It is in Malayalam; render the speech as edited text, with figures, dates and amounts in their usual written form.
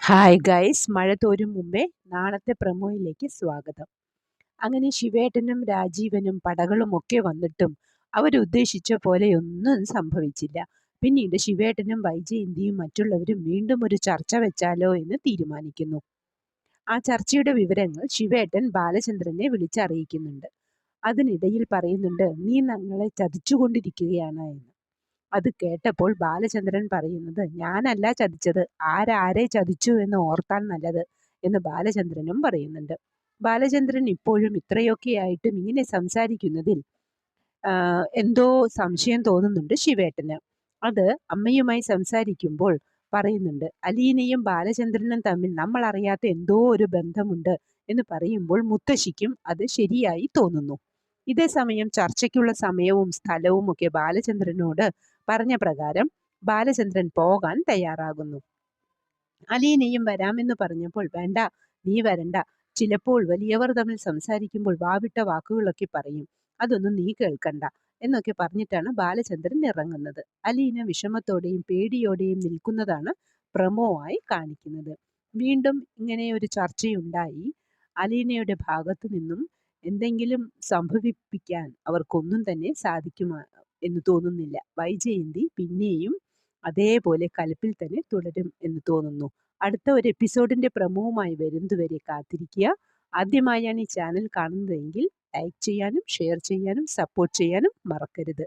ഹായ് ഗൈസ്, മഴ തോരും മുമ്പേ നാളത്തെ പ്രമോയിലേക്ക് സ്വാഗതം. അങ്ങനെ ശിവേട്ടനും രാജീവനും പടകളും ഒക്കെ വന്നിട്ടും അവരുദ്ദേശിച്ച പോലെയൊന്നും സംഭവിച്ചില്ല. പിന്നീട് ശിവേട്ടനും വൈജയന്തിയും മറ്റുള്ളവരും വീണ്ടും ഒരു ചർച്ച വെച്ചാലോ എന്ന് തീരുമാനിക്കുന്നു. ആ ചർച്ചയുടെ വിവരങ്ങൾ ശിവേട്ടൻ ബാലചന്ദ്രനെ വിളിച്ചറിയിക്കുന്നുണ്ട്. അതിനിടയിൽ പറയുന്നുണ്ട്, നീ ഞങ്ങളെ ചതിച്ചുകൊണ്ടിരിക്കുകയാണ് എന്ന്. അത് കേട്ടപ്പോൾ ബാലചന്ദ്രൻ പറയുന്നത്, ഞാനല്ല ചതിച്ചത്, ആരാരെ ചതിച്ചു എന്ന് ഓർത്താൽ നല്ലത് എന്ന് ബാലചന്ദ്രനും പറയുന്നുണ്ട്. ബാലചന്ദ്രൻ ഇപ്പോഴും ഇത്രയൊക്കെയായിട്ടും ഇങ്ങനെ സംസാരിക്കുന്നതിൽ എന്തോ സംശയം തോന്നുന്നുണ്ട് ശിവേട്ടന്. അത് അമ്മയുമായി സംസാരിക്കുമ്പോൾ പറയുന്നുണ്ട്, അലീനയും ബാലചന്ദ്രനും തമ്മിൽ നമ്മൾ അറിയാത്ത എന്തോ ഒരു ബന്ധമുണ്ട് എന്ന് പറയുമ്പോൾ മുത്തശ്ശിക്കും അത് ശരിയായി തോന്നുന്നു. ഇതേ സമയം ചർച്ചയ്ക്കുള്ള സമയവും സ്ഥലവും ഒക്കെ ബാലചന്ദ്രനോട് പറഞ്ഞ പ്രകാരം ബാലചന്ദ്രൻ പോകാൻ തയ്യാറാകുന്നു. അലീനയും വരാമെന്ന് പറഞ്ഞപ്പോൾ, വേണ്ട, നീ വരണ്ട, ചിലപ്പോൾ വലിയവർ തമ്മിൽ സംസാരിക്കുമ്പോൾ വാവിട്ട വാക്കുകളൊക്കെ പറയും, അതൊന്നും നീ കേൾക്കണ്ട എന്നൊക്കെ പറഞ്ഞിട്ടാണ് ബാലചന്ദ്രൻ ഇറങ്ങുന്നത്. അലീന വിഷമത്തോടെയും പേടിയോടെയും നിൽക്കുന്നതാണ് പ്രമോ ആയി കാണിക്കുന്നത്. വീണ്ടും ഇങ്ങനെ ഒരു ചർച്ചയുണ്ടായി. അലീനയുടെ ഭാഗത്തു നിന്നും എന്തെങ്കിലും സംഭവിപ്പിക്കാൻ അവർക്കൊന്നും തന്നെ സാധിക്കുമോ എന്ന് തോന്നുന്നില്ല. വൈജയന്തി പിന്നെയും അതേപോലെ കലിപ്പിൽ തന്നെ തുടരും എന്ന് തോന്നുന്നു. അടുത്ത ഒരു എപ്പിസോഡിന്റെ പ്രമോവുമായി വരുന്നതുവരെ കാത്തിരിക്കുക. ആദ്യമായാണ് ഈ ചാനൽ കാണുന്നതെങ്കിൽ ലൈക്ക് ചെയ്യാനും ഷെയർ ചെയ്യാനും സപ്പോർട്ട് ചെയ്യാനും മറക്കരുത്.